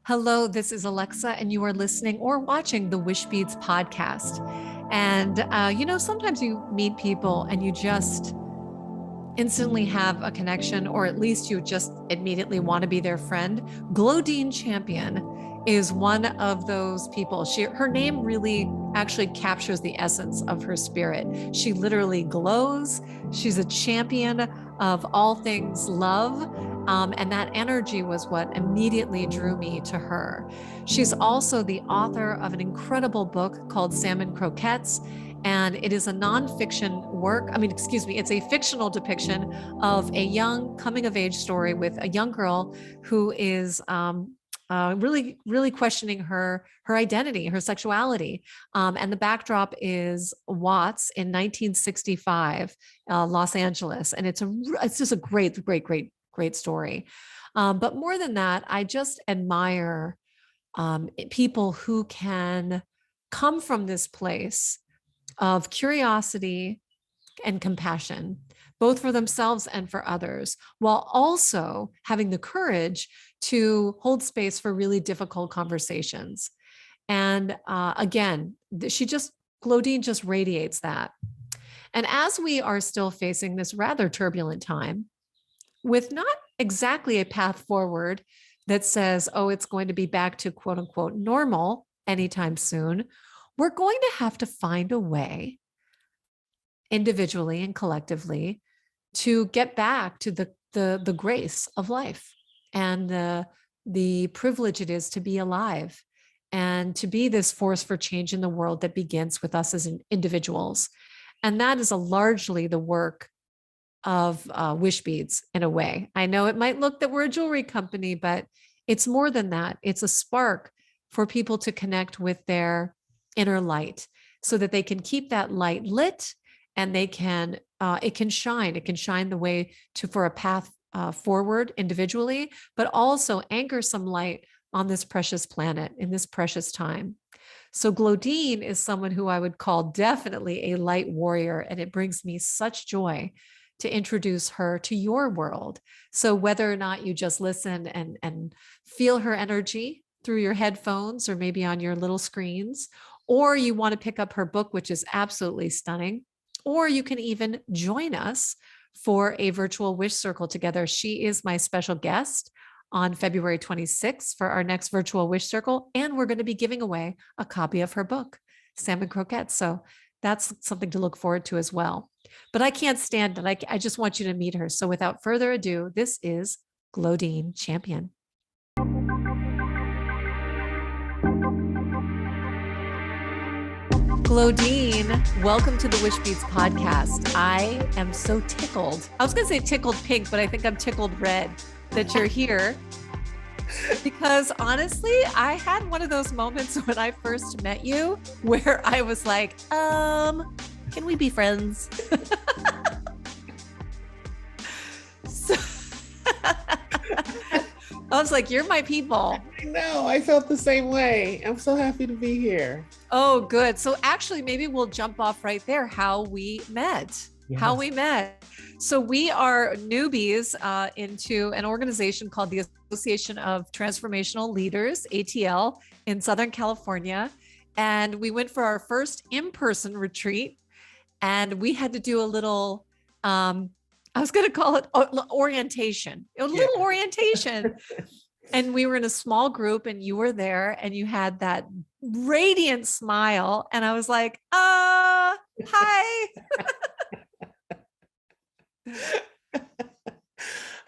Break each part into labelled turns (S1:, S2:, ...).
S1: Hello, this is Alexa, and you are listening or watching the Wishbeads podcast. And, sometimes you meet people and you just instantly have a connection, or at least you just immediately want to be their friend. Glodean Champion is one of those people. Her name really actually captures the essence of her spirit. She literally glows. She's a champion of all things love. And that energy was what immediately drew me to her. She's also the author of an incredible book called Salmon Croquettes, and it is a nonfiction work. It's a fictional depiction of a young coming of age story with a young girl who is really, really questioning her identity, her sexuality. And the backdrop is Watts in 1965, Los Angeles. And it's just a great story. But more than that, I just admire people who can come from this place of curiosity and compassion, both for themselves and for others, while also having the courage to hold space for really difficult conversations. And again, Glodine just radiates that. And as we are still facing this rather turbulent time, with not exactly a path forward that says, oh, it's going to be back to quote unquote normal anytime soon, we're going to have to find a way individually and collectively to get back to the grace of life and the privilege it is to be alive and to be this force for change in the world that begins with us as individuals. And that is largely the work of Wishbeads in a way. I know it might look that we're a jewelry company, but it's more than that. It's a spark for people to connect with their inner light so that they can keep that light lit and it can shine the way for a path forward individually, but also anchor some light on this precious planet in this precious time. So Glodine is someone who I would call definitely a light warrior, and it brings me such joy to introduce her to your world. So whether or not you just listen and feel her energy through your headphones or maybe on your little screens, or you want to pick up her book, which is absolutely stunning, or you can even join us for a virtual wish circle together. She is my special guest on February 26th for our next virtual wish circle, and we're going to be giving away a copy of her book, Salmon Croquettes. So that's something to look forward to as well. But I can't stand it. I just want you to meet her. So without further ado, this is Glodean Champion. Glodine, welcome to the Wishbeads podcast. I am so tickled. I was going to say tickled pink, but I think I'm tickled red that you're here. Because honestly, I had one of those moments when I first met you where I was like, can we be friends? So, I was like, you're my people.
S2: I know, I felt the same way. I'm so happy to be here.
S1: Oh, good. So actually, maybe we'll jump off right there, how we met. Yes. How we met. So we are newbies into an organization called the Association of Transformational Leaders, ATL, in Southern California. And we went for our first in-person retreat. And we had to do a little, I was going to call it orientation, orientation. And we were in a small group and you were there and you had that radiant smile. And I was like, hi.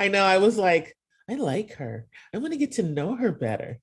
S2: I know. I was like, I like her. I want to get to know her better.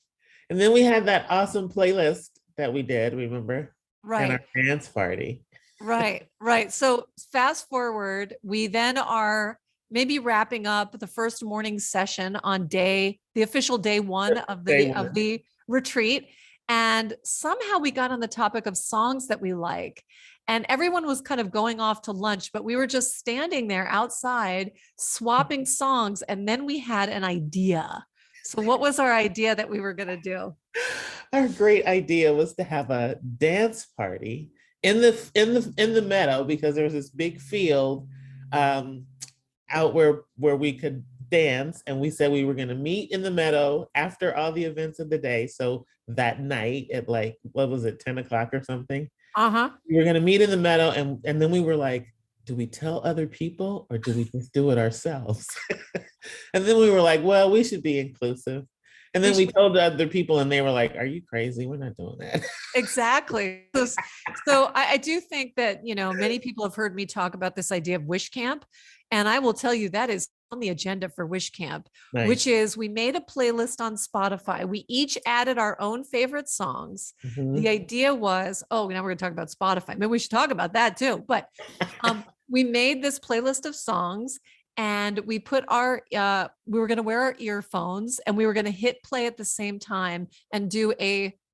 S2: And then we had that awesome playlist that we did, remember?
S1: Right.
S2: At our dance party.
S1: Right. So fast forward, we then are maybe wrapping up the first morning session on the official day one of the retreat. And somehow we got on the topic of songs that we like. And everyone was kind of going off to lunch, but we were just standing there outside swapping songs. And then we had an idea. So what was our idea that we were going to do?
S2: Our great idea was to have a dance party in the meadow, because there was this big field out where we could dance, and we said we were going to meet in the meadow after all the events of the day. So that night at like, what was it, 10 o'clock or something?
S1: Uh-huh.
S2: We were going to meet in the meadow. And then we were like, do we tell other people or do we just do it ourselves? And then we were like, well, we should be inclusive. And then we told the other people and they were like, are you crazy? We're not doing that.
S1: Exactly. So I do think that, many people have heard me talk about this idea of Wish Camp. And I will tell you that is on the agenda for Wish Camp,
S2: Nice.
S1: Which is we made a playlist on Spotify. We each added our own favorite songs.
S2: Mm-hmm.
S1: The idea was, now we're going to talk about Spotify. Maybe we should talk about that too. But we made this playlist of songs and we put we were going to wear our earphones and we were going to hit play at the same time and do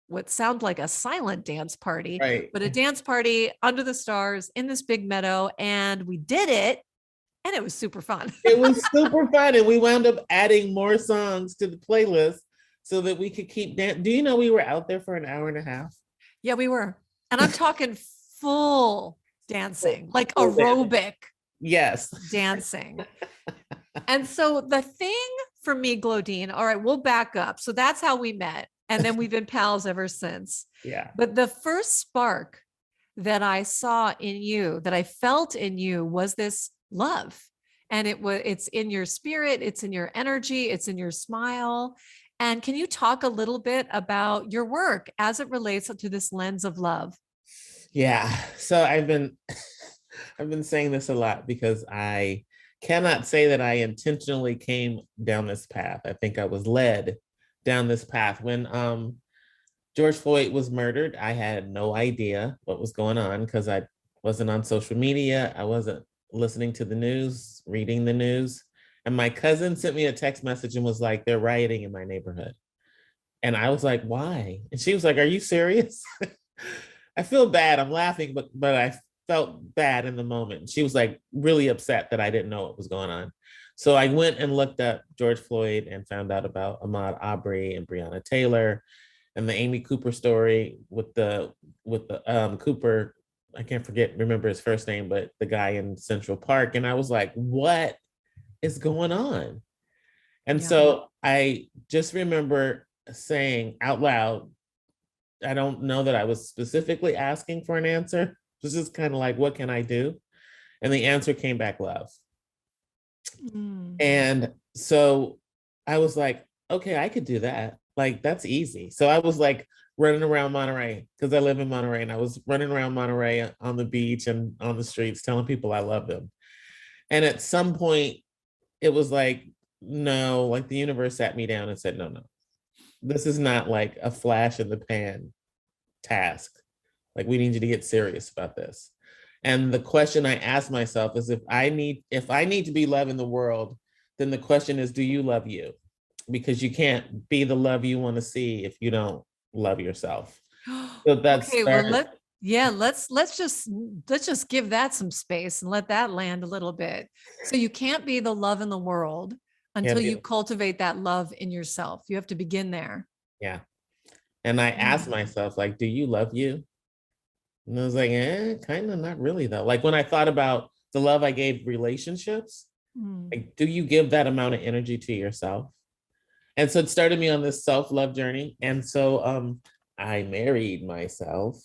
S1: what sounded like a silent dance party,
S2: right.
S1: But a dance party under the stars in this big meadow. And we did it. And it was super fun.
S2: It was super fun. And we wound up adding more songs to the playlist so that we could keep dancing. Do you know we were out there for an hour and a half?
S1: Yeah, we were. And I'm talking full dancing, like aerobic.
S2: Yes.
S1: Dancing. And so the thing for me, Glodean, all right, we'll back up. So that's how we met. And then we've been pals ever since.
S2: Yeah.
S1: But the first spark that I saw in you, that I felt in you, was this love. And it's in your spirit, it's in your energy, it's in your smile. And can you talk a little bit about your work as it relates to this lens of love?
S2: Yeah. So I've been saying this a lot because I cannot say that I intentionally came down this path. I think I was led down this path. When George Floyd was murdered, I had no idea what was going on because I wasn't on social media. I wasn't listening to the news, reading the news. And my cousin sent me a text message and was like, they're rioting in my neighborhood. And I was like, why? And she was like, are you serious? I feel bad. I'm laughing, but I felt bad in the moment. She was like really upset that I didn't know what was going on. So I went and looked up George Floyd and found out about Ahmaud Arbery and Breonna Taylor and the Amy Cooper story with the Cooper, I can't remember his first name, but the guy in Central Park. And I was like, what is going on? And so I just remember saying out loud, I don't know that I was specifically asking for an answer. It was just kind of like, what can I do? And the answer came back, love. And so I was like, okay, I could do that. Like, that's easy. So I was like running around Monterey because I live in Monterey, and I was running around Monterey on the beach and on the streets telling people I love them. And at some point it was like, no, like the universe sat me down and said, no, this is not like a flash in the pan task. Like, we need you to get serious about this. And the question I ask myself is, if I need to be loved in the world, then the question is, do you love you? Because you can't be the love you want to see if you don't love yourself. So that's
S1: okay. Well, let's just give that some space and let that land a little bit. So you can't be the love in the world until you cultivate that love in yourself. You have to begin there.
S2: Yeah. And I asked myself, like, do you love you? And I was like, kind of not really though. Like, when I thought about the love I gave relationships, like, do you give that amount of energy to yourself? And so it started me on this self-love journey. And so I married myself.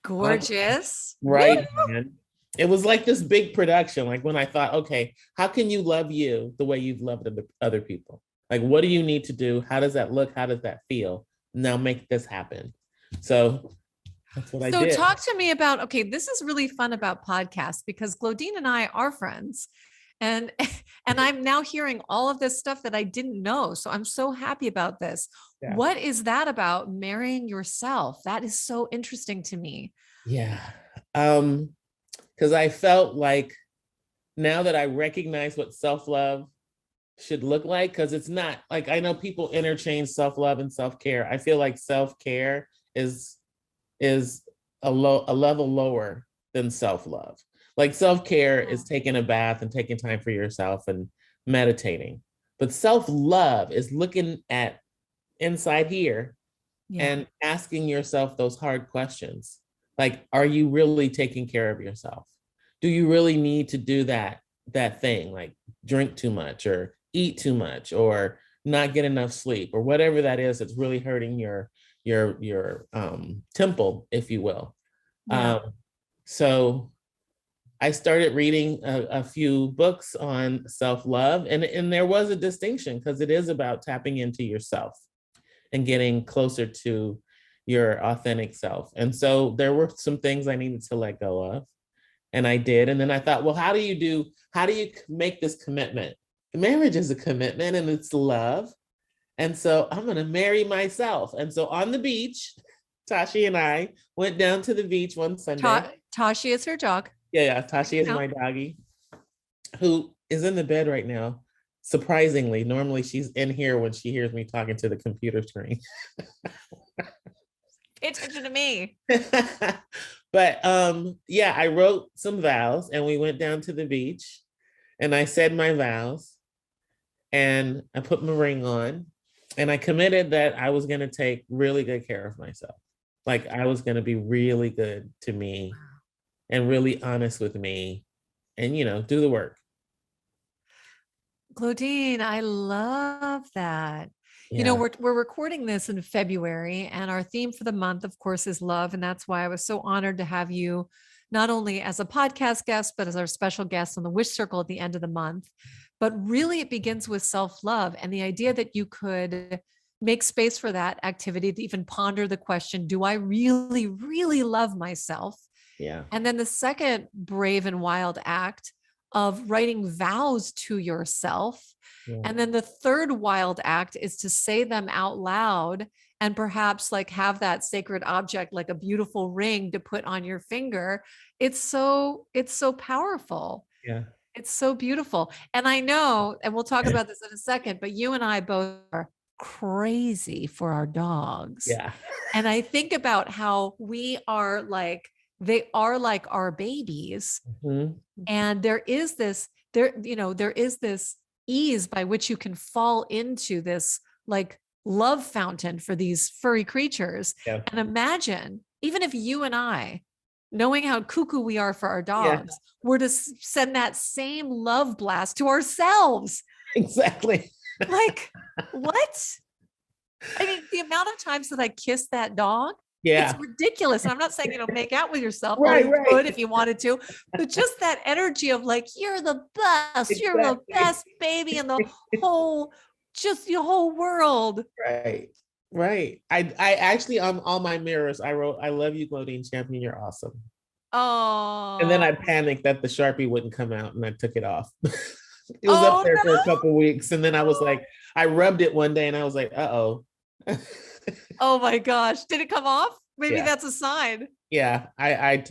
S1: Gorgeous.
S2: Right. Man. It was like this big production. Like, when I thought, okay, how can you love you the way you've loved other people? Like, what do you need to do? How does that look? How does that feel? Now make this happen. So that's what I did.
S1: So talk to me about, okay, this is really fun about podcasts because Glodean and I are friends. And I'm now hearing all of this stuff that I didn't know. So I'm so happy about this. Yeah. What is that about, marrying yourself? That is so interesting to me.
S2: Yeah. Because I felt like now that I recognize what self-love should look like, because it's not like, I know people interchange self-love and self-care. I feel like self-care is a level lower than self-love. Like, self-care is taking a bath and taking time for yourself and meditating. But self-love is looking at inside here and asking yourself those hard questions. Like, are you really taking care of yourself? Do you really need to do that that thing, like drink too much or eat too much or not get enough sleep or whatever that is that's really hurting your temple, if you will.
S1: Yeah.
S2: So I started reading a few books on self-love, and there was a distinction because it is about tapping into yourself and getting closer to your authentic self. And so there were some things I needed to let go of, and I did. And then I thought, well, how do you make this commitment? Marriage is a commitment and it's love. And so I'm going to marry myself. And so on the beach, Tashi and I went down to the beach one Sunday.
S1: Tashi is her dog.
S2: Yeah, Tashi is my doggie, who is in the bed right now. Surprisingly, normally she's in here when she hears me talking to the computer screen.
S1: Pay attention to me.
S2: But yeah, I wrote some vows and we went down to the beach and I said my vows and I put my ring on and I committed that I was going to take really good care of myself. Like I was going to be really good to me and really honest with me and, do the work.
S1: Glodean, I love that.
S2: Yeah.
S1: We're recording this in February, and our theme for the month, of course, is love. And that's why I was so honored to have you not only as a podcast guest, but as our special guest on the Wish Circle at the end of the month. But really, it begins with self-love and the idea that you could make space for that activity to even ponder the question, do I really, really love myself?
S2: Yeah.
S1: And then the second brave and wild act of writing vows to yourself.
S2: Yeah.
S1: And then the third wild act is to say them out loud and perhaps like have that sacred object, like a beautiful ring to put on your finger. It's so powerful.
S2: Yeah.
S1: It's so beautiful. And I know, and we'll talk about this in a second, but you and I both are crazy for our dogs.
S2: Yeah.
S1: And I think about how we are like, they are like our babies.
S2: Mm-hmm.
S1: And there is this ease by which you can fall into this like love fountain for these furry creatures.
S2: Yeah.
S1: And imagine, even if you and I, knowing how cuckoo we are for our dogs, were to send that same love blast to ourselves.
S2: Exactly.
S1: Like, what? I mean, the amount of times that I kissed that dog,
S2: yeah,
S1: it's ridiculous. And I'm not saying, make out with yourself.
S2: Right,
S1: you could if you wanted to, but just that energy of like, you're the best,
S2: exactly.
S1: You're the best baby in the whole, just your whole world.
S2: Right. Right. I actually, on all my mirrors, I wrote, I love you, Glodean Champion. You're awesome.
S1: Oh.
S2: And then I panicked that the Sharpie wouldn't come out and I took it off. It was up there for a couple of weeks. And then I was like, I rubbed it one day and I was like, uh-oh.
S1: Oh my gosh. Did it come off? Maybe that's a sign.
S2: Yeah, I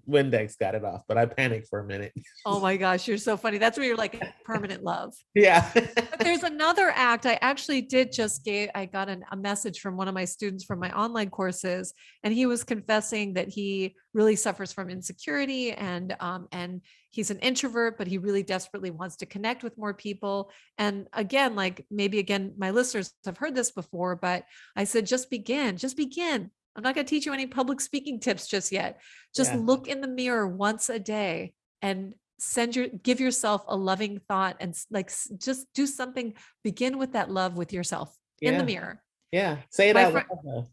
S2: Windex got it off, but I panicked for a minute.
S1: Oh my gosh, you're so funny. That's where you're like permanent love.
S2: Yeah.
S1: But there's another act. I actually did I got a message from one of my students from my online courses, and he was confessing that he really suffers from insecurity and he's an introvert, but he really desperately wants to connect with more people. And again, my listeners have heard this before, but I said, just begin. I'm not going to teach you any public speaking tips just yet. Just look in the mirror once a day and give yourself a loving thought and just do something. Begin with that love with yourself in the mirror.
S2: Yeah. Say it out loud.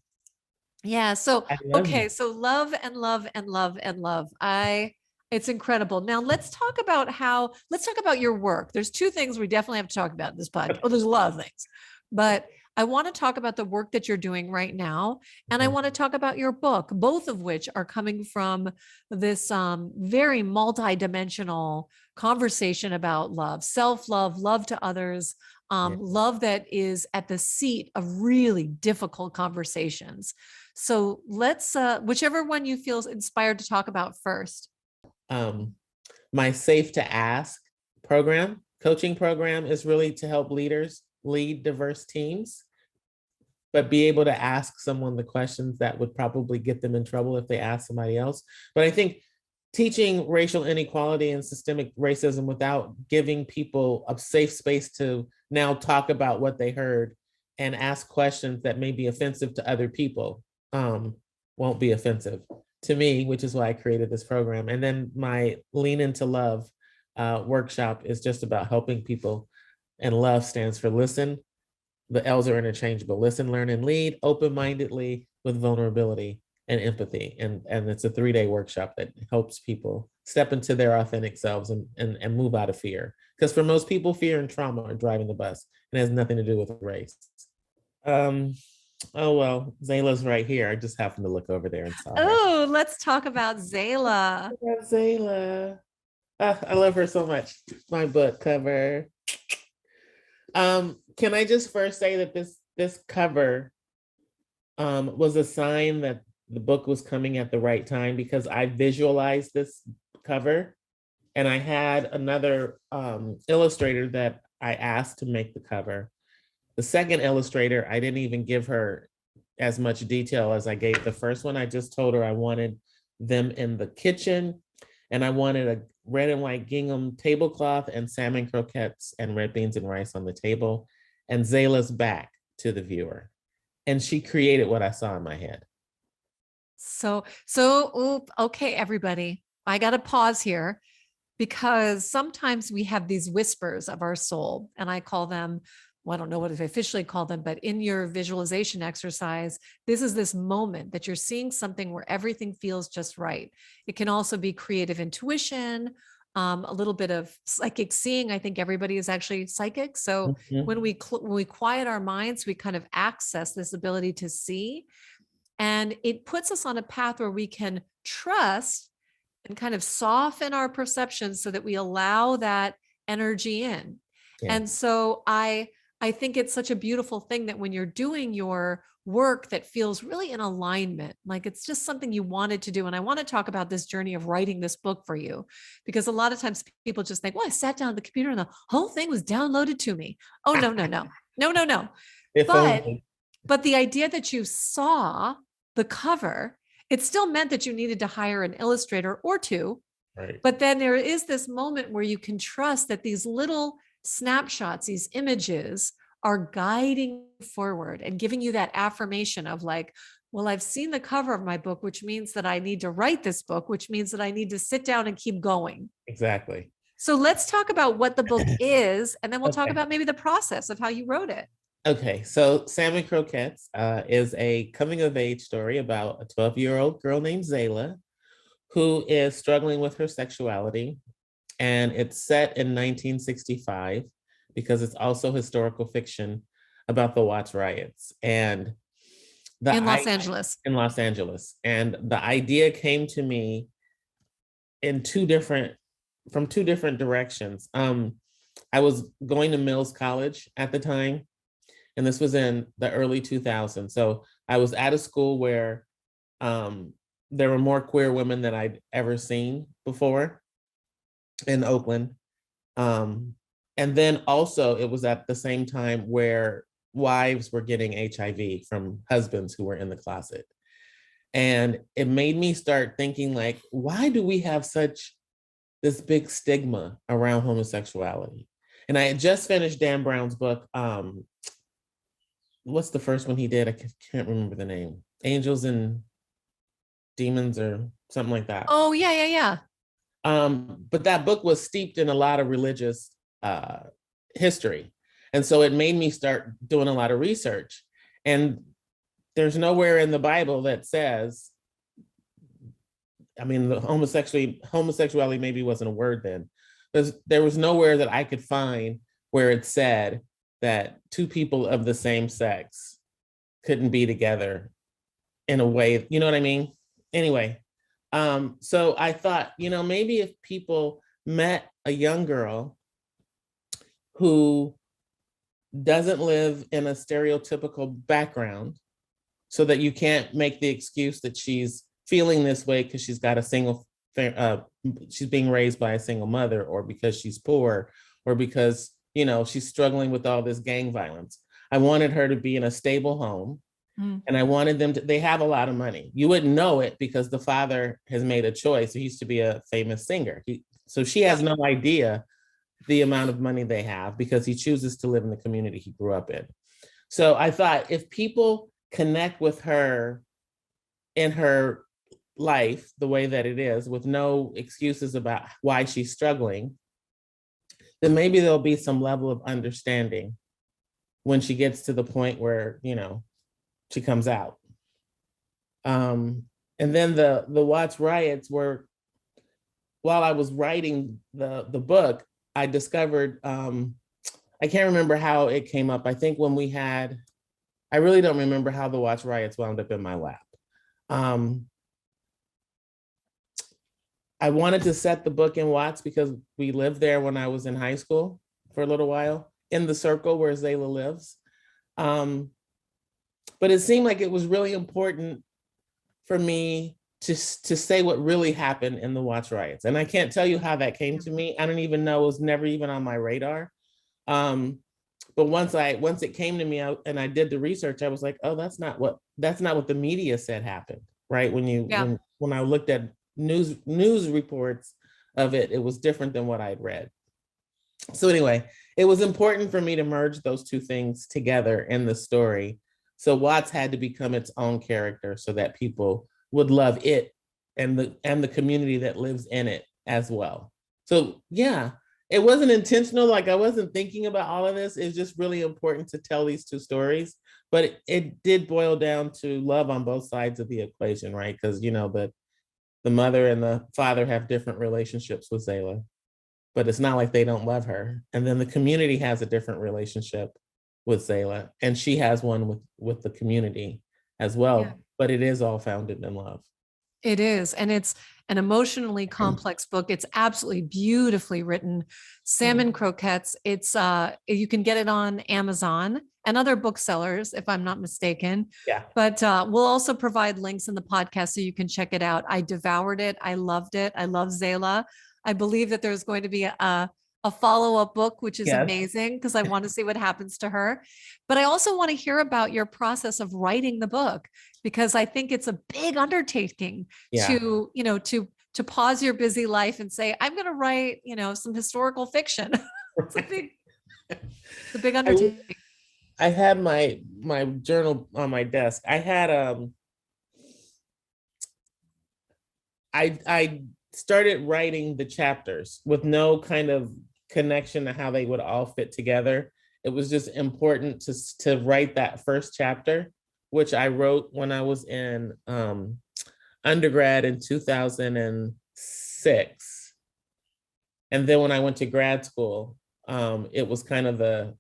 S1: Yeah. So, okay. So love and love and love and love. It's incredible. Now let's talk about your work. There's two things we definitely have to talk about in this podcast. Oh, there's a lot of things, but I want to talk about the work that you're doing right now. And I want to talk about your book, both of which are coming from this very multidimensional conversation about love, self-love, love to others, love that is at the seat of really difficult conversations. So let's, whichever one you feel inspired to talk about first.
S2: My Safe to Ask coaching program is really to help leaders lead diverse teams, but be able to ask someone the questions that would probably get them in trouble if they ask somebody else. But I think teaching racial inequality and systemic racism without giving people a safe space to now talk about what they heard and ask questions that may be offensive to other people won't be offensive to me, which is why I created this program. And then my Lean Into Love workshop is just about helping people, and love stands for listen. The L's are interchangeable: listen, learn, and lead open-mindedly with vulnerability and empathy. And it's a 3-day workshop that helps people step into their authentic selves and move out of fear. Because for most people, fear and trauma are driving the bus. It has nothing to do with race. Um, oh, well, Zayla's right here. I just happened to look over there and saw her.
S1: Oh, let's talk about Zayla.
S2: Zayla. I love her so much. My book cover. Can I just first say that this cover was a sign that the book was coming at the right time, because I visualized this cover, and I had another illustrator that I asked to make the cover. The second illustrator, I didn't even give her as much detail as I gave the first one. I just told her I wanted them in the kitchen, and I wanted a red and white gingham tablecloth and salmon croquettes and red beans and rice on the table, and Zayla's back to the viewer. And she created what I saw in my head.
S1: Okay, everybody, I got to pause here, because sometimes we have these whispers of our soul, and I call them, well, I don't know what I officially call them, but in your visualization exercise, this is this moment that you're seeing something where everything feels just right. It can also be creative intuition, a little bit of psychic seeing. I think everybody is actually psychic. So when we quiet our minds, we kind of access this ability to see, and it puts us on a path where we can trust and kind of soften our perceptions so that we allow that energy in.
S2: Yeah.
S1: And so I think it's such a beautiful thing that when you're doing your work that feels really in alignment, like it's just something you wanted to do. And I want to talk about this journey of writing this book for you, because a lot of times people just think, well, I sat down at the computer and the whole thing was downloaded to me. Oh, no, no, no, no, no, no. But the idea that you saw the cover, it still meant that you needed to hire an illustrator or two.
S2: Right.
S1: But then there is this moment where you can trust that these little snapshots, these images are guiding forward and giving you that affirmation of like, well, I've seen the cover of my book, which means that I need to write this book, which means that I need to sit down and keep going.
S2: Exactly.
S1: So let's talk about what the book is, and then we'll talk about maybe the process of how you wrote it.
S2: Okay, so Salmon Croquettes is a coming of age story about a 12-year-old girl named Zayla who is struggling with her sexuality. And it's set in 1965 because it's also historical fiction about the Watts riots. And
S1: in Los Angeles.
S2: In Los Angeles. And the idea came to me from two different directions. I was going to Mills College at the time, and this was in the early 2000s. So I was at a school where there were more queer women than I'd ever seen before in Oakland. And then also it was at the same time where wives were getting HIV from husbands who were in the closet. And it made me start thinking, like, why do we have this big stigma around homosexuality? And I had just finished Dan Brown's book. What's the first one he did? I can't remember the name. Angels and Demons or something like that.
S1: Oh, yeah.
S2: But that book was steeped in a lot of religious history. And so it made me start doing a lot of research. And there's nowhere in the Bible that says, I mean, the homosexuality maybe wasn't a word then. There was nowhere that I could find where it said that two people of the same sex couldn't be together in a way, you know what I mean? Anyway, so I thought, maybe if people met a young girl who doesn't live in a stereotypical background, so that you can't make the excuse that she's feeling this way because she's got she's being raised by a single mother, or because she's poor, or because, she's struggling with all this gang violence. I wanted her to be in a stable home. And I wanted them they have a lot of money. You wouldn't know it because the father has made a choice. He used to be a famous singer. So she has no idea the amount of money they have because he chooses to live in the community he grew up in. So I thought, if people connect with her in her life the way that it is, with no excuses about why she's struggling, then maybe there'll be some level of understanding when she gets to the point where, she comes out. And then the Watts riots were, while I was writing the book, I discovered, I can't remember how it came up. I think when I really don't remember how the Watts riots wound up in my lap. I wanted to set the book in Watts because we lived there when I was in high school for a little while, in the circle where Zayla lives. But it seemed like it was really important for me to say what really happened in the Watts riots. And I can't tell you how that came to me. I don't even know, it was never even on my radar. But once it came to me and I did the research, I was like, oh, that's not what the media said happened, right? When I looked at news reports of it, it was different than what I'd read. So anyway, it was important for me to merge those two things together in the story. So Watts had to become its own character so that people would love it and the community that lives in it as well. So yeah, it wasn't intentional. Like, I wasn't thinking about all of this. It's just really important to tell these two stories. But it did boil down to love on both sides of the equation, right? Because, the mother and the father have different relationships with Zayla, but it's not like they don't love her. And then the community has a different relationship with Zayla, and she has one with the community as well. Yeah. But it is all founded in love.
S1: It is. And it's an emotionally complex book. It's absolutely beautifully written. Salmon Croquettes. It's you can get it on Amazon and other booksellers, if I'm not mistaken.
S2: Yeah.
S1: But we'll also provide links in the podcast so you can check it out. I devoured it. I loved it. I love Zayla. I believe that there's going to be a follow-up book, which is amazing because I want to see what happens to her. But I also want to hear about your process of writing the book, because I think it's a big undertaking to pause your busy life and say, I'm going to write, some historical fiction. It's a big undertaking.
S2: I had my journal on my desk. I had I started writing the chapters with no kind of connection to how they would all fit together. It was just important to write that first chapter, which I wrote when I was in undergrad in 2006. And then when I went to grad school, it was kind of the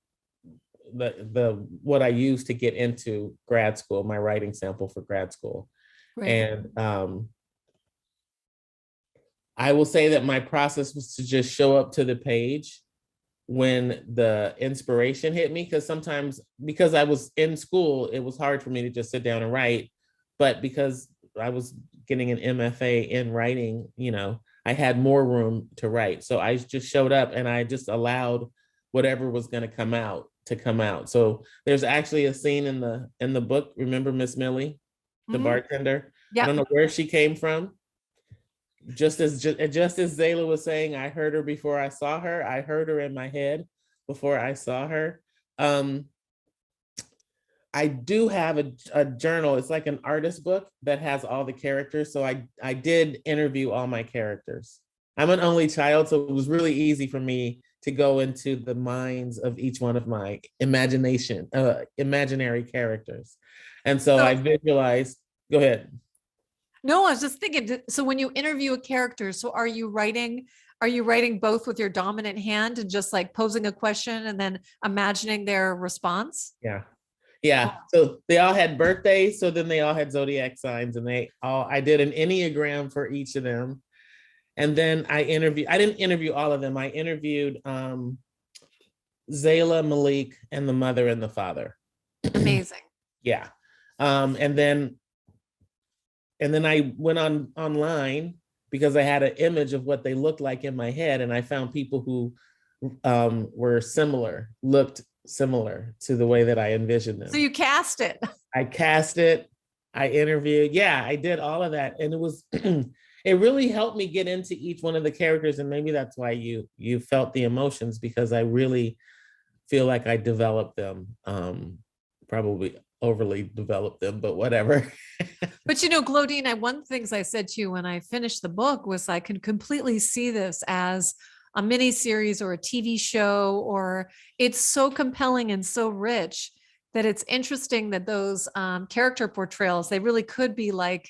S2: what I used to get into grad school, my writing sample for grad school. Right. And I will say that my process was to just show up to the page when the inspiration hit me, because sometimes, because I was in school, it was hard for me to just sit down and write. But because I was getting an MFA in writing, I had more room to write. So I just showed up and I just allowed whatever was going to come out to come out. So there's actually a scene in the book. Remember Miss Millie, the bartender? Yeah. I don't know where she came from. Just as Zayla was saying, I heard her before I saw her. I heard her in my head before I saw her. I do have a journal. It's like an artist book that has all the characters. So I did interview all my characters. I'm an only child, so it was really easy for me to go into the minds of each one of my imaginary characters. And so I visualized, go ahead.
S1: No, I was just thinking, so when you interview a character, so are you writing both with your dominant hand and just like posing a question and then imagining their response?
S2: Yeah. Yeah. So they all had birthdays. So then they all had zodiac signs, and I did an Enneagram for each of them. And then I didn't interview all of them. I interviewed Zayla, Malik, and the mother and the father.
S1: Amazing.
S2: Yeah. And then I went online because I had an image of what they looked like in my head, and I found people who looked similar to the way that I envisioned them.
S1: So you cast it.
S2: I cast it. I interviewed. Yeah, I did all of that, and it was it really helped me get into each one of the characters, and maybe that's why you felt the emotions, because I really feel like I developed them. Probably overly developed them, but whatever.
S1: But Glodean, one of the things I said to you when I finished the book was I can completely see this as a mini series or a TV show, or it's so compelling and so rich that it's interesting that those character portrayals, they really could be like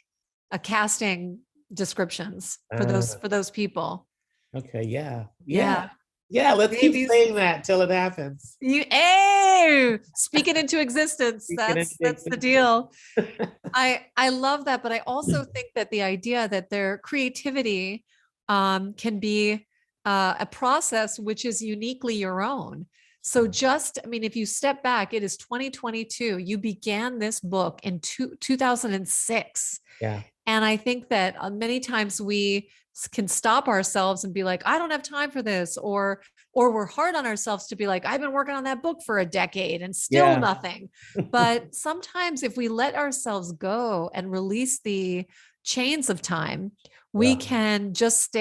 S1: a casting descriptions for those people.
S2: Okay. Yeah.
S1: Yeah.
S2: Yeah. Let's keep
S1: Maybe
S2: saying that till it happens.
S1: speak it into existence.
S2: You can
S1: That's the deal. I love that, but I also think that the idea that their creativity can be a process which is uniquely your own. So I mean, if you step back, it is 2022. You began this book in 2006.
S2: Yeah.
S1: And I think that many times we can stop ourselves and be like, I don't have time for this, or we're hard on ourselves to be like, I've been working on that book for a decade and still nothing. But sometimes if we let ourselves go and release the chains of time, we can just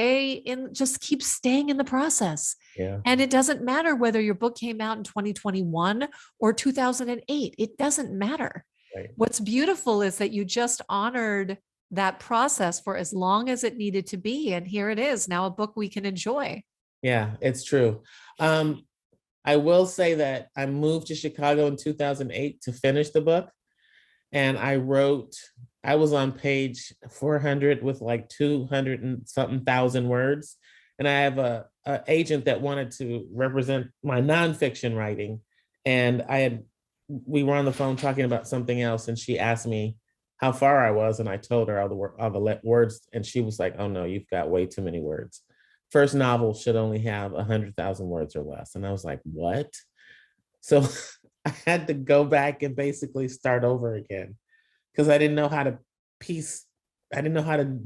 S1: keep staying in the process.
S2: Yeah.
S1: And it doesn't matter whether your book came out in 2021 or 2008. It doesn't matter.
S2: Right.
S1: What's beautiful is that you just honored that process for as long as it needed to be. And here it is now, a book we can enjoy.
S2: Yeah, it's true. I will say that I moved to Chicago in 2008 to finish the book. And I was on page 400 with like 200 and something thousand words. And I have a agent that wanted to represent my nonfiction writing. And we were on the phone talking about something else. And she asked me how far I was. And I told her all the words. And she was like, oh no, you've got way too many words. First novel should only have 100,000 words or less. And I was like, what? So I had to go back and basically start over again because I didn't know how to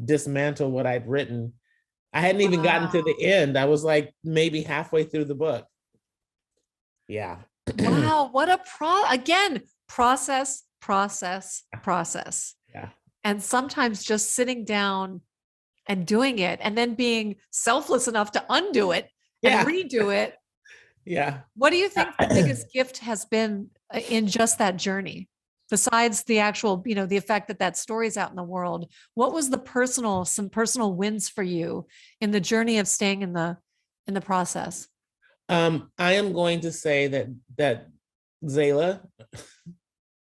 S2: dismantle what I'd written. I hadn't even gotten to the end. I was like maybe halfway through the book. Yeah.
S1: Wow. What a process.
S2: Yeah.
S1: And sometimes just sitting down and doing it and then being selfless enough to undo it and redo it.
S2: Yeah.
S1: What do you think the biggest gift has been in just that journey? Besides the actual, the effect that story's out in the world, what was some personal wins for you in the journey of staying in the process?
S2: I am going to say that Zayla,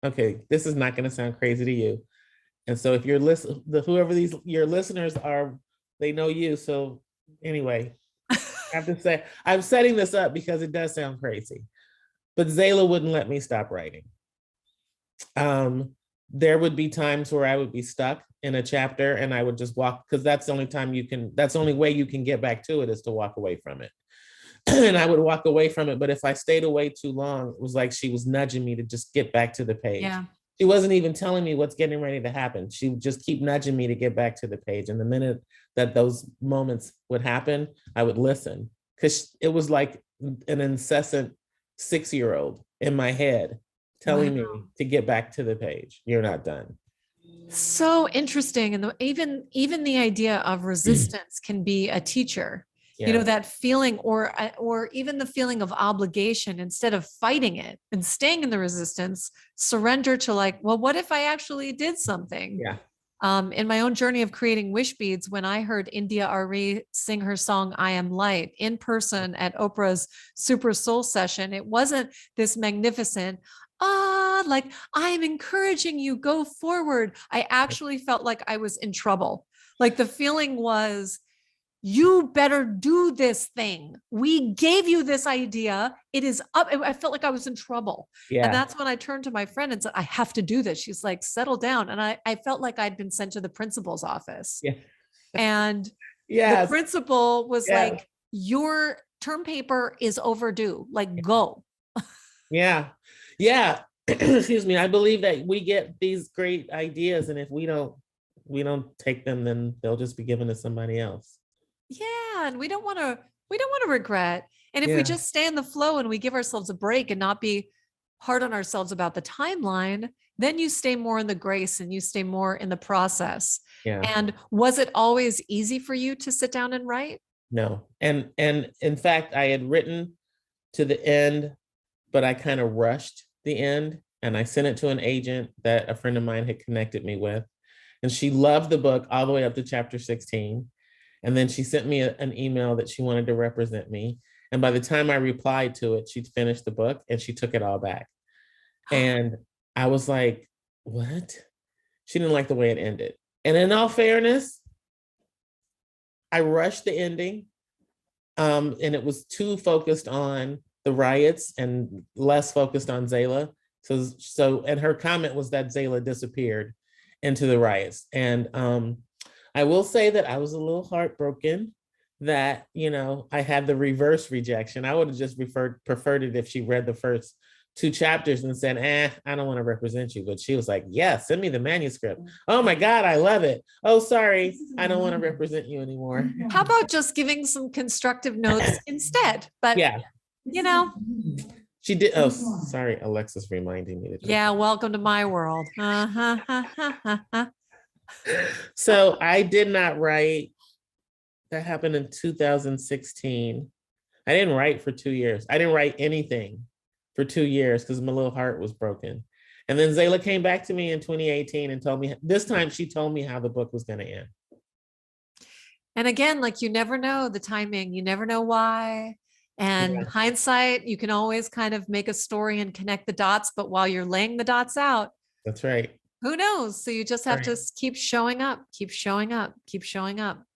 S2: okay, this is not going to sound crazy to you. And so if you're whoever your listeners are, they know you. So anyway, I have to say, I'm setting this up because it does sound crazy, but Zayla wouldn't let me stop writing. There would be times where I would be stuck in a chapter and I would just walk, because that's the only way you can get back to it is to walk away from it. And I would walk away from it. But if I stayed away too long, it was like she was nudging me to just get back to the page.
S1: Yeah.
S2: She wasn't even telling me what's getting ready to happen. She would just keep nudging me to get back to the page. And the minute that those moments would happen, I would listen, because it was like an incessant 6-year-old in my head telling me to get back to the page. You're not done.
S1: So interesting. And even the idea of resistance can be a teacher.
S2: Yeah.
S1: That feeling or even the feeling of obligation, instead of fighting it and staying in the resistance, surrender to like, well, what if I actually did something?
S2: Yeah.
S1: In my own journey of creating Wishbeads, when I heard India Ari sing her song, I Am Light, in person at Oprah's Super Soul session, it wasn't this magnificent, like, I am encouraging you, go forward. I actually felt like I was in trouble. Like the feeling was, you better do this thing. We gave you this idea. It is up. I felt like I was in trouble.
S2: Yeah.
S1: And that's when I turned to my friend and said, I have to do this. She's like, settle down. And I felt like I'd been sent to the principal's office.
S2: Yeah.
S1: And the principal was like, your term paper is overdue. Like, go.
S2: Yeah. Yeah. Excuse me. I believe that we get these great ideas, and if we don't take them, then they'll just be given to somebody else.
S1: Yeah. And we don't want to regret. And if we just stay in the flow and we give ourselves a break and not be hard on ourselves about the timeline, then you stay more in the grace and you stay more in the process.
S2: Yeah.
S1: And was it always easy for you to sit down and write?
S2: No. And in fact, I had written to the end, but I kind of rushed the end, and I sent it to an agent that a friend of mine had connected me with. And she loved the book all the way up to chapter 16. And then she sent me an email that she wanted to represent me. And by the time I replied to it, she'd finished the book and she took it all back. And I was like, what? She didn't like the way it ended. And in all fairness, I rushed the ending. And it was too focused on the riots and less focused on Zayla. And her comment was that Zayla disappeared into the riots. And I will say that I was a little heartbroken that, I had the reverse rejection. I would have just preferred it if she read the first 2 chapters and said, I don't want to represent you. But she was like, yeah, send me the manuscript. Oh my God, I love it. Oh, sorry, I don't want to represent you anymore.
S1: How about just giving some constructive notes instead? But
S2: yeah, she did. Oh, sorry, Alexa's reminding me.
S1: Yeah, welcome to my world.
S2: So I did not write. That happened in 2016. I didn't write for 2 years. I didn't write anything for 2 years because my little heart was broken. And then Zayla came back to me in 2018 and told me, this time she told me how the book was going to end.
S1: And again, like, you never know the timing, you never know why. And hindsight, you can always kind of make a story and connect the dots, but while you're laying the dots out,
S2: that's right.
S1: Who knows? So you just have to keep showing up, keep showing up,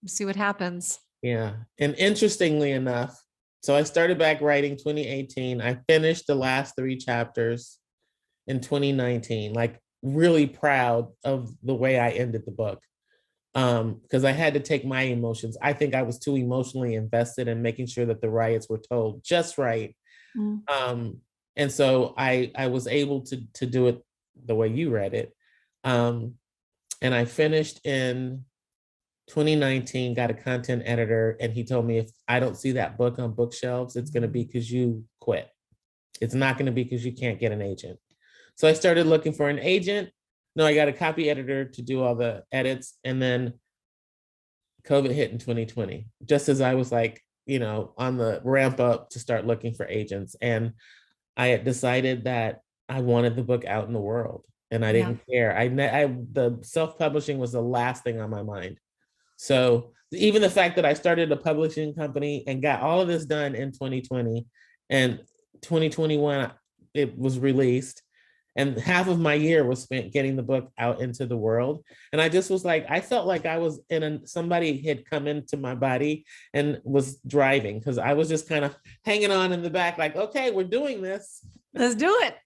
S1: see what happens.
S2: Yeah. And interestingly enough, so I started back writing 2018. I finished the last 3 chapters in 2019, like really proud of the way I ended the book. Because I had to take my emotions. I think I was too emotionally invested in making sure that the riots were told just right. And so I was able to do it the way you read it. And I finished in 2019, got a content editor, and he told me, if I don't see that book on bookshelves, it's going to be because you quit. It's not going to be because you can't get an agent. So I started looking for an agent. No, I got a copy editor to do all the edits. And then COVID hit in 2020, just as I was like, on the ramp up to start looking for agents. And I had decided that I wanted the book out in the world. And I didn't care. The self-publishing was the last thing on my mind. So even the fact that I started a publishing company and got all of this done in 2020, and 2021, it was released. And half of my year was spent getting the book out into the world. And I just was like, I felt like I was somebody had come into my body and was driving, because I was just kind of hanging on in the back, like, okay, we're doing this.
S1: Let's do it.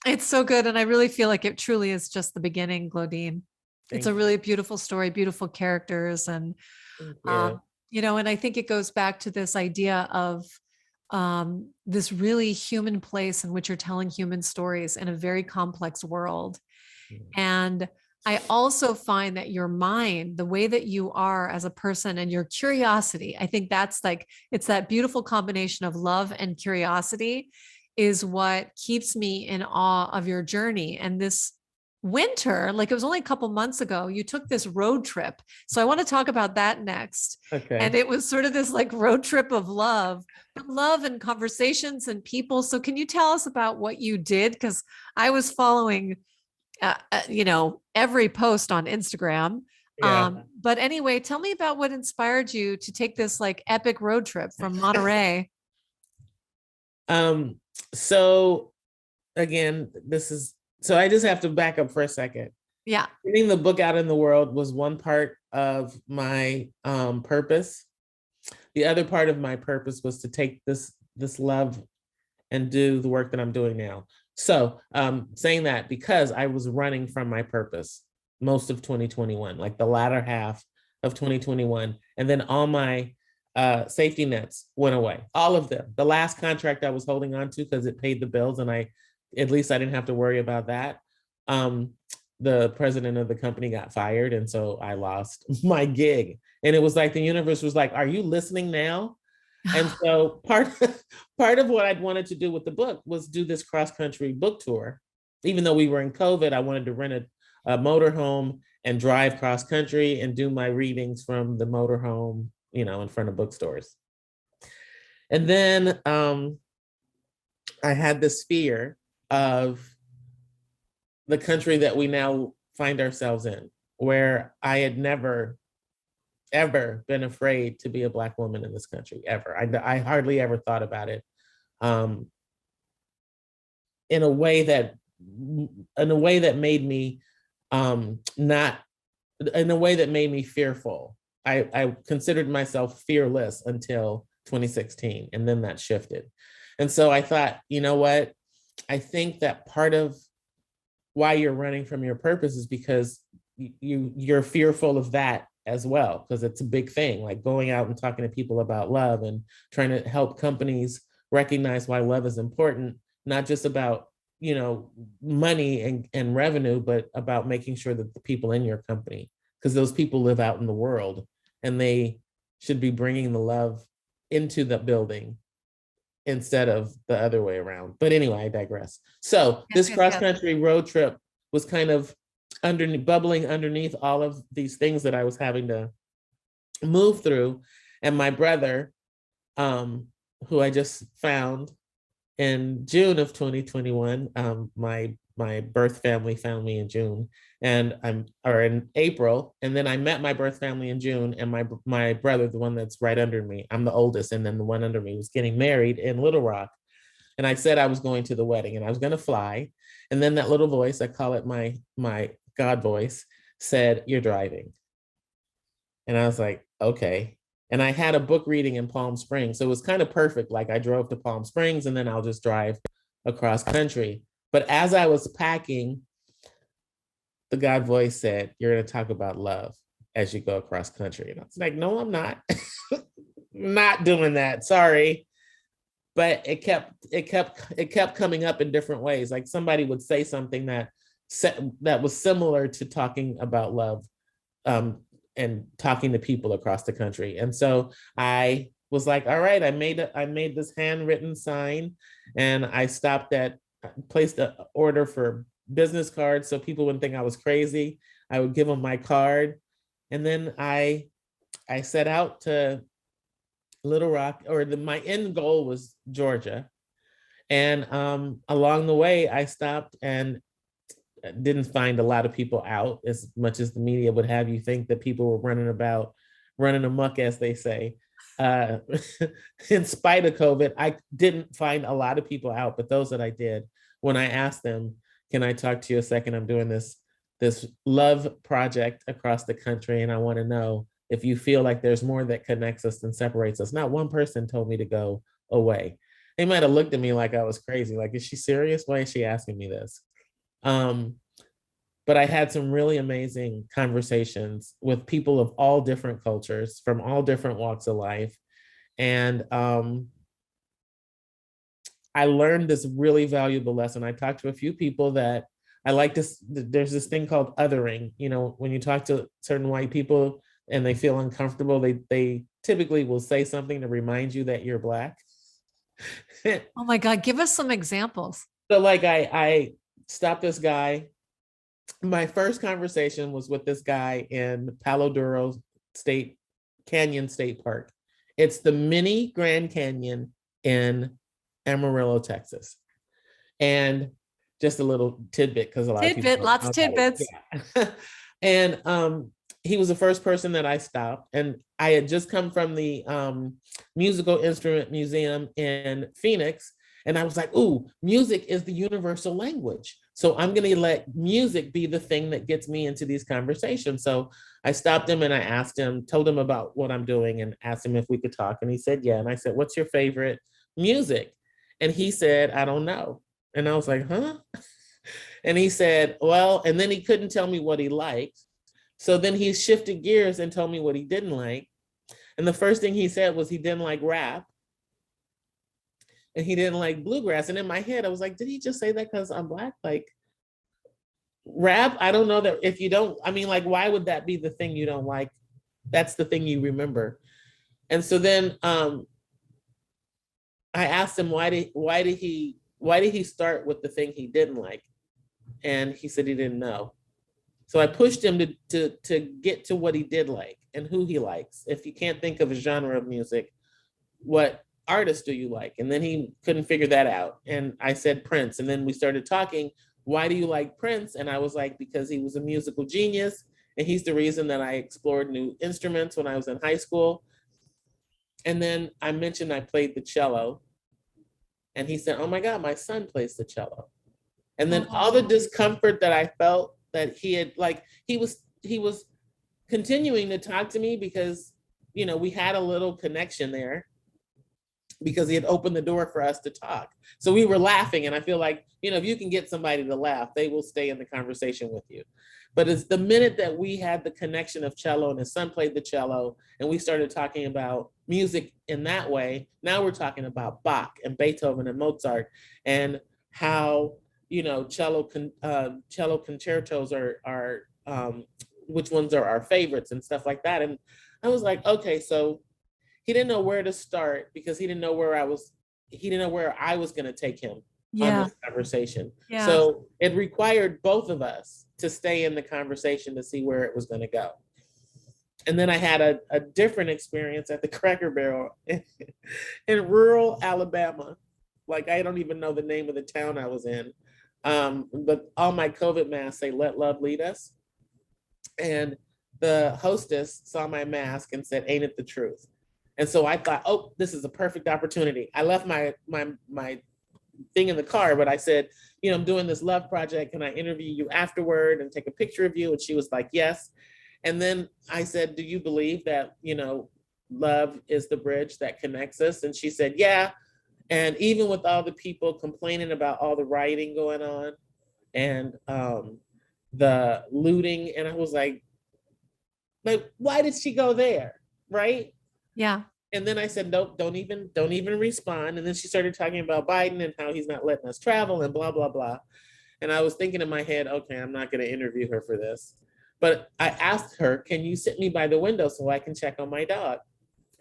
S1: It's so good. And I really feel like it truly is just the beginning, Glodean. It's a really beautiful story, beautiful characters. And, and I think it goes back to this idea of this really human place in which you're telling human stories in a very complex world. And I also find that your mind, the way that you are as a person, and your curiosity, I think that's it's that beautiful combination of love and curiosity is what keeps me in awe of your journey. And this winter, it was only a couple months ago, you took this road trip. So I want to talk about that next.
S2: Okay.
S1: And it was sort of this road trip of love and conversations and people. So can you tell us about what you did? Because I was following, every post on Instagram. But anyway, tell me about what inspired you to take this epic road trip from Monterey.
S2: So again, so I just have to back up for a second.
S1: Yeah.
S2: Getting the book out in the world was one part of my purpose. The other part of my purpose was to take this love and do the work that I'm doing now. So saying that because I was running from my purpose most of 2021, like the latter half of 2021. And then all my safety nets went away, all of them. The last contract I was holding on to because it paid the bills, and at least I didn't have to worry about that. The president of the company got fired, and so I lost my gig. And it was like the universe was like, "Are you listening now?" And so part of what I'd wanted to do with the book was do this cross-country book tour. Even though we were in COVID, I wanted to rent a motorhome and drive cross-country and do my readings from the motorhome, in front of bookstores. And then I had this fear of the country that we now find ourselves in, where I had never ever been afraid to be a Black woman in this country, ever. I hardly ever thought about it um, in a way that made me not in a way that made me fearful. I considered myself fearless until 2016, and then that shifted. And so I thought, you know what? I think that part of why you're running from your purpose is because you're fearful of that as well, because it's a big thing, like going out and talking to people about love and trying to help companies recognize why love is important, not just about, you know, money and revenue, but about making sure that the people in your company, because those people live out in the world and they should be bringing the love into the building instead of the other way around. But anyway, I digress. So this cross-country road trip was kind of bubbling underneath all of these things that I was having to move through. And my brother, who I just found in June of 2021, my birth family found me in June, and in April, and then I met my birth family in June, and my brother, the one that's right under me, I'm the oldest, and then the one under me was getting married in Little Rock. And I said I was going to the wedding and I was going to fly. And then that little voice, I call it my God voice, said, "You're driving." And I was like, okay. And I had a book reading in Palm Springs. So it was kind of perfect. Like I drove to Palm Springs and then I'll just drive across country. But as I was packing, the God voice said, "You're going to talk about love as you go across country." And I was like, no, I'm not. Not doing that. Sorry. But it kept coming up in different ways. Like somebody would say something that was similar to talking about love and talking to people across the country. And so I was like, all right, I made this handwritten sign, and I placed an order for business cards so people wouldn't think I was crazy. I would give them my card. And then I set out to Little Rock, my end goal was Georgia. And along the way, I stopped and didn't find a lot of people out, as much as the media would have you think that people were running amok, as they say. In spite of COVID, I didn't find a lot of people out, but those that I did, when I asked them, "Can I talk to you a second? I'm doing this love project across the country, and I want to know if you feel like there's more that connects us than separates us." Not one person told me to go away. They might have looked at me like I was crazy. Like, is she serious? Why is she asking me this? But I had some really amazing conversations with people of all different cultures, from all different walks of life. And I learned this really valuable lesson. I talked to a few people that I like this. There's this thing called othering. You know, when you talk to certain white people and they feel uncomfortable, they typically will say something to remind you that you're Black.
S1: Oh my God, give us some examples.
S2: So like I stopped this guy. My first conversation was with this guy in Palo Duro Canyon State Park. It's the mini Grand Canyon in Amarillo, Texas. And just a little tidbit, because a lot of people
S1: lots of tidbits.
S2: Yeah. And he was the first person that I stopped, and I had just come from the Musical Instrument Museum in Phoenix, and I was like, "Ooh, music is the universal language. So I'm going to let music be the thing that gets me into these conversations." So I stopped him and I asked him, told him about what I'm doing, and asked him if we could talk. And he said, yeah. And I said, "What's your favorite music?" And he said, "I don't know." And I was like, huh? And he said, well, and then he couldn't tell me what he liked. So then he shifted gears and told me what he didn't like. And the first thing he said was he didn't like rap and he didn't like bluegrass. And in my head, I was like, did he just say that because I'm Black? Like, rap? I don't know that if you don't, I mean, like, why would that be the thing you don't like? That's the thing you remember. And so then I asked him, why did he start with the thing he didn't like? And he said he didn't know. So I pushed him to get to what he did like and who he likes. If you can't think of a genre of music, what artist do you like? And then he couldn't figure that out. And I said Prince. And then we started talking, why do you like Prince? And I was like, because he was a musical genius And he's the reason that I explored new instruments when I was in high school. And then I mentioned I played the cello. And he said, oh my God, my son plays the cello. And then all the discomfort that I felt that he had, like, he was continuing to talk to me because, you know, we had a little connection there because he had opened the door for us to talk. So we were laughing. And I feel like, you know, if you can get somebody to laugh, they will stay in the conversation with you. But it's the minute that we had the connection of cello and his son played the cello and we started talking about music in that way, now we're talking about Bach and Beethoven and Mozart and how, you know, cello concertos are which ones are our favorites and stuff like that. And I was like, okay, so he didn't know where to start because he didn't know where I was going to take him on this conversation.
S1: Yeah.
S2: So it required both of us to stay in the conversation to see where it was going to go. And then I had a different experience at the Cracker Barrel in rural Alabama. Like, I don't even know the name of the town I was in. But all my COVID masks say, let love lead us. And the hostess saw my mask and said, ain't it the truth? And so I thought, oh, this is a perfect opportunity. I left my thing in the car, but I said, you know, I'm doing this love project. Can I interview you afterward and take a picture of you? And she was like, yes. And then I said, do you believe that, you know, love is the bridge that connects us? And she said, yeah. And even with all the people complaining about all the rioting going on and the looting, and I was like, why did she go there? Right?
S1: Yeah.
S2: And then I said, nope, don't even respond. And then she started talking about Biden and how he's not letting us travel and blah, blah, blah. And I was thinking in my head, okay, I'm not going to interview her for this. But I asked her, can you sit me by the window so I can check on my dog?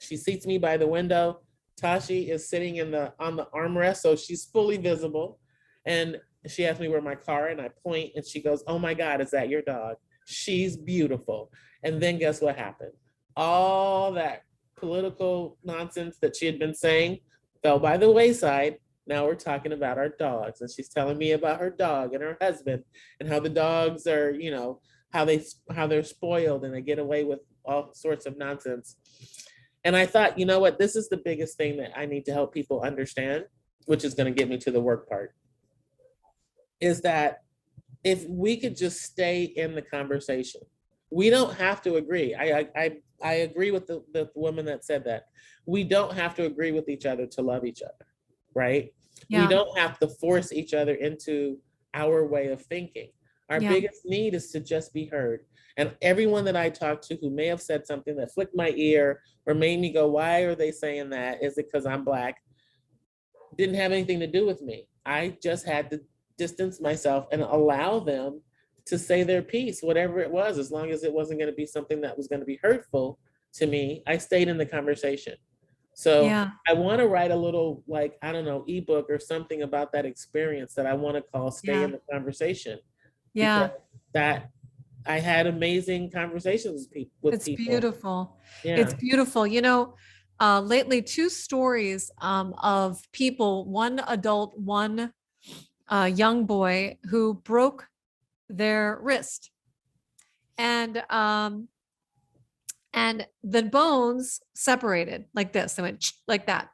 S2: She seats me by the window. Tashi is sitting on the armrest, so she's fully visible. And she asked me where my car, and I point, and she goes, oh my God, is that your dog? She's beautiful. And then guess what happened? All that political nonsense that she had been saying fell by the wayside. Now we're talking about our dogs. And she's telling me about her dog and her husband and how the dogs are, you know, how they're spoiled and they get away with all sorts of nonsense. And I thought, you know what, this is the biggest thing that I need to help people understand, which is going to get me to the work part, is that if we could just stay in the conversation, we don't have to agree. I agree with the woman that said that. We don't have to agree with each other to love each other, right? Yeah. We don't have to force each other into our way of thinking. Our biggest need is to just be heard. And everyone that I talked to who may have said something that flicked my ear or made me go, why are they saying that? Is it because I'm Black? Didn't have anything to do with me. I just had to distance myself and allow them to say their piece, whatever it was, as long as it wasn't going to be something that was going to be hurtful to me. I stayed in the conversation. So I want to write a little, like, I don't know, ebook or something about that experience that I want to call Stay in the Conversation.
S1: Yeah.
S2: That I had amazing conversations with people.
S1: It's beautiful. Yeah. It's beautiful. You know, lately, 2 stories of people, one adult, one young boy who broke their wrist. And the bones separated like this. They went like that.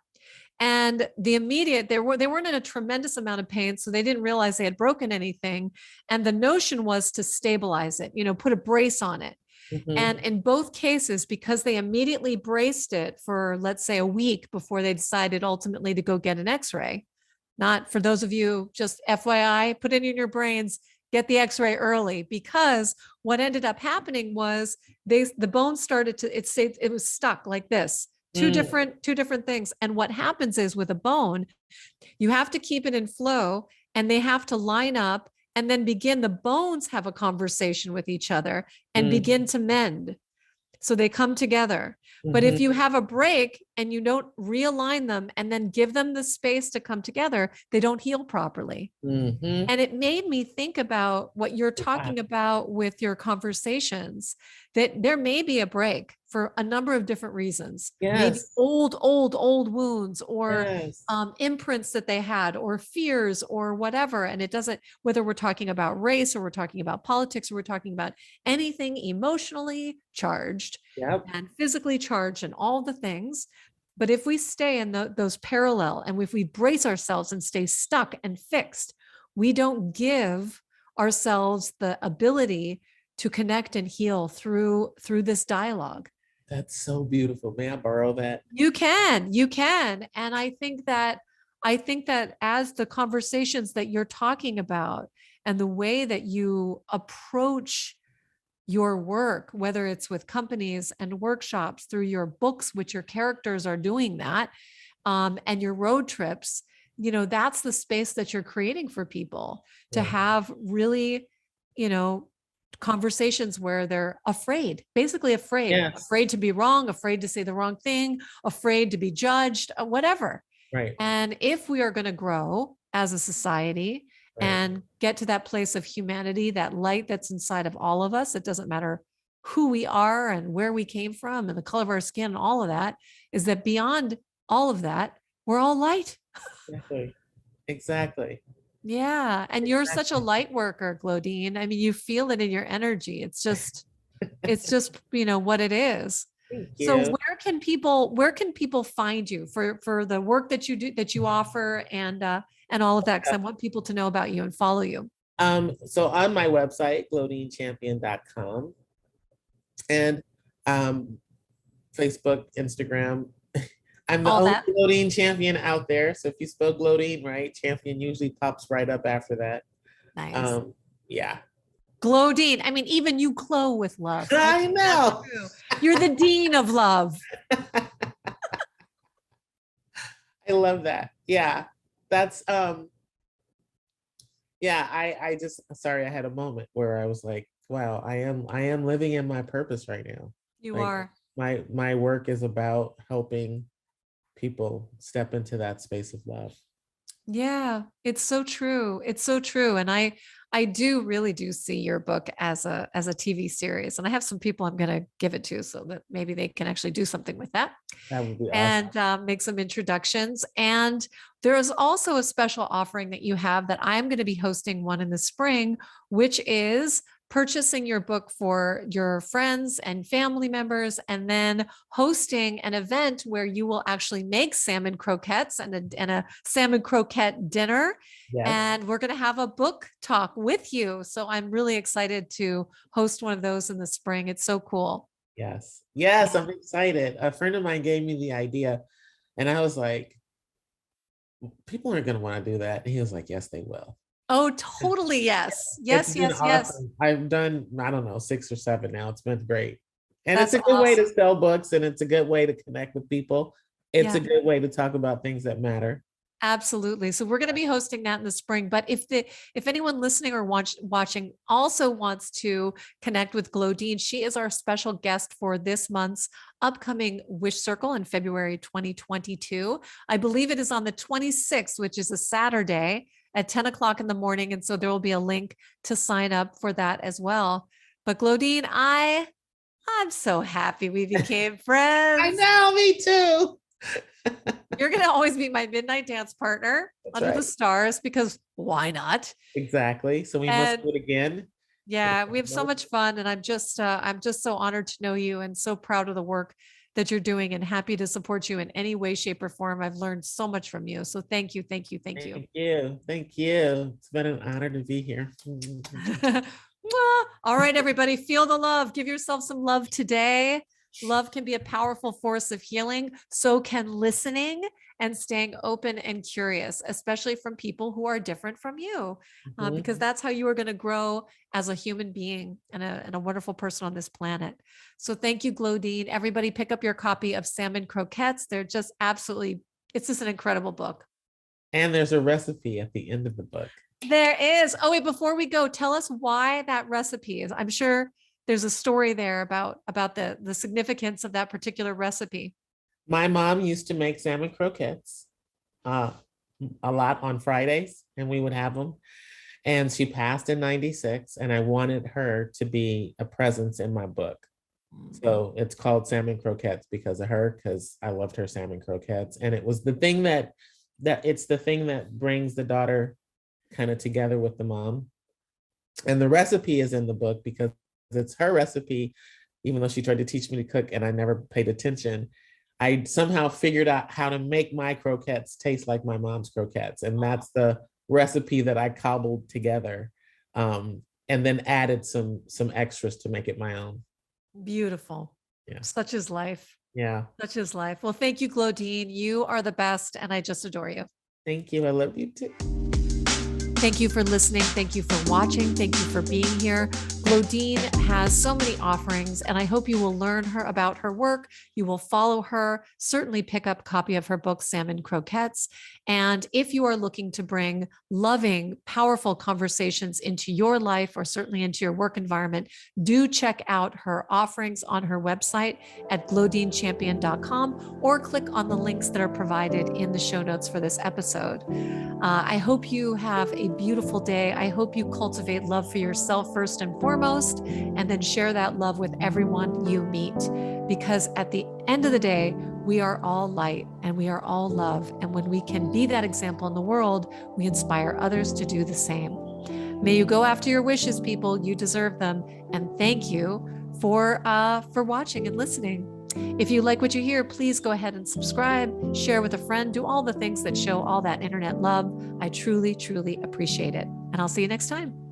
S1: And the immediate, they weren't in a tremendous amount of pain, so they didn't realize they had broken anything. And the notion was to stabilize it, you know, put a brace on it. Mm-hmm. And in both cases, because they immediately braced it for, let's say, a week before they decided ultimately to go get an x-ray. Not for those of you, just FYI, put it in your brains, get the x-ray early, because what ended up happening was the bone started to, it was stuck like this. Two different things. And what happens is with a bone, you have to keep it in flow and they have to line up and then the bones have a conversation with each other and begin to mend. So they come together. But if you have a break and you don't realign them and then give them the space to come together, they don't heal properly. And it made me think about what you're talking about with your conversations, that there may be a break for a number of different reasons. Maybe
S2: Yes.
S1: old wounds, or
S2: Yes.
S1: imprints that they had, or fears, or whatever. And it doesn't, whether we're talking about race, or we're talking about politics, or we're talking about anything emotionally charged
S2: Yep.
S1: and physically charged and all the things. But if we stay in those parallel, and if we brace ourselves and stay stuck and fixed, we don't give ourselves the ability to connect and heal through this dialogue.
S2: That's so beautiful. May I borrow that?
S1: You can. And I think that as the conversations that you're talking about, and the way that you approach your work, whether it's with companies and workshops, through your books, which your characters are doing that, and your road trips, that's the space that you're creating for people to have really, conversations where they're basically
S2: Yes.
S1: afraid to be wrong, afraid to say the wrong thing, afraid to be judged, whatever.
S2: Right.
S1: And if we are going to grow as a society,
S2: Right.
S1: and get to that place of humanity, that light that's inside of all of us, it doesn't matter who we are and where we came from and the color of our skin and all of that, is that beyond all of that, we're all light.
S2: Exactly. Exactly.
S1: Yeah. And you're such a light worker, Glodean. I mean, you feel it in your energy. It's just what it is.
S2: Thank
S1: So
S2: you.
S1: where can people find you for the work that you do, that you offer, and all of that? Because I want people to know about you and follow you.
S2: So on my website, glodeanchampion.com, and Facebook, Instagram. I'm the only Glodean champion out there. So if you spell Glodean right, champion usually pops right up after that.
S1: Nice.
S2: Yeah.
S1: Glodean. I mean, even you glow with love.
S2: I know.
S1: You're the dean of love.
S2: I love that. Yeah. That's yeah, I just, sorry, I had a moment where I was like, wow, I am living in my purpose right now.
S1: You are.
S2: My work is about helping people step into that space of love.
S1: Yeah, it's so true. It's so true. And I really do see your book as a TV series. And I have some people I'm going to give it to, so that maybe they can actually do something with that.
S2: That would be awesome.
S1: And make some introductions. And there is also a special offering that you have that I'm going to be hosting one in the spring, which is purchasing your book for your friends and family members, and then hosting an event where you will actually make salmon croquettes and a salmon croquette dinner.
S2: Yes.
S1: And we're going to have a book talk with you. So I'm really excited to host one of those in the spring. It's so cool.
S2: Yes. Yes, I'm excited. A friend of mine gave me the idea, and I was like, people aren't going to want to do that. And he was like, yes, they will.
S1: Oh, totally. Yes. Yes. Yes.
S2: Awesome.
S1: Yes.
S2: I've done, I don't know, 6 or 7 now. It's been great. And
S1: That's
S2: it's a good way to
S1: awesome.
S2: sell books, and it's a good way to connect with people. It's a good way to talk about things that matter.
S1: Absolutely. So we're going to be hosting that in the spring. But if anyone listening or watching also wants to connect with Glodean, she is our special guest for this month's upcoming Wish Circle in February 2022. I believe it is on the 26th, which is a Saturday at 10 o'clock in the morning. And so there will be a link to sign up for that as well. But Glodean, I'm so happy we became friends.
S2: I know, me too.
S1: You're going to always be my midnight dance partner. That's under the stars, because why not?
S2: Exactly. So we must do it again.
S1: Yeah, we have so much fun, and I'm just so honored to know you, and so proud of the work that you're doing, and happy to support you in any way, shape, or form. I've learned so much from you. So thank you, thank you, thank you.
S2: Thank you. Thank you. It's been an honor to be here.
S1: All right, everybody, feel the love. Give yourself some love today. Love can be a powerful force of healing. So can listening and staying open and curious, especially from people who are different from you, because that's how you are going to grow as a human being and a wonderful person on this planet. So thank you, Glodean. Everybody pick up your copy of Salmon Croquettes. They're just it's just an incredible book.
S2: And there's a recipe at the end of the book.
S1: There is. Oh, wait, before we go, tell us why that recipe is. I'm sure there's a story there about the significance of that particular recipe.
S2: My mom used to make salmon croquettes a lot on Fridays, and we would have them. And she passed in 96, and I wanted her to be a presence in my book. So it's called Salmon Croquettes because of her, because I loved her salmon croquettes. And it was the thing that it's the thing that brings the daughter kind of together with the mom. And the recipe is in the book because it's her recipe, even though she tried to teach me to cook and I never paid attention. I somehow figured out how to make my croquettes taste like my mom's croquettes. And that's the recipe that I cobbled together. And then added some extras to make it my own.
S1: Beautiful.
S2: Yeah.
S1: Such is life.
S2: Yeah.
S1: Such is life. Well, thank you, Glodean. You are the best, and I just adore you.
S2: Thank you. I love you too.
S1: Thank you for listening. Thank you for watching. Thank you for being here. Glodean has so many offerings, and I hope you will learn about her work. You will follow her, certainly pick up a copy of her book, Salmon Croquettes. And if you are looking to bring loving, powerful conversations into your life or certainly into your work environment, do check out her offerings on her website at glodeanchampion.com or click on the links that are provided in the show notes for this episode. I hope you have a beautiful day. I hope you cultivate love for yourself first and foremost, and then share that love with everyone you meet. Because at the end of the day, we are all light and we are all love. And when we can be that example in the world, we inspire others to do the same. May you go after your wishes, people. You deserve them. And thank you for watching and listening. If you like what you hear, please go ahead and subscribe, share with a friend, do all the things that show all that internet love. I truly, truly appreciate it. And I'll see you next time.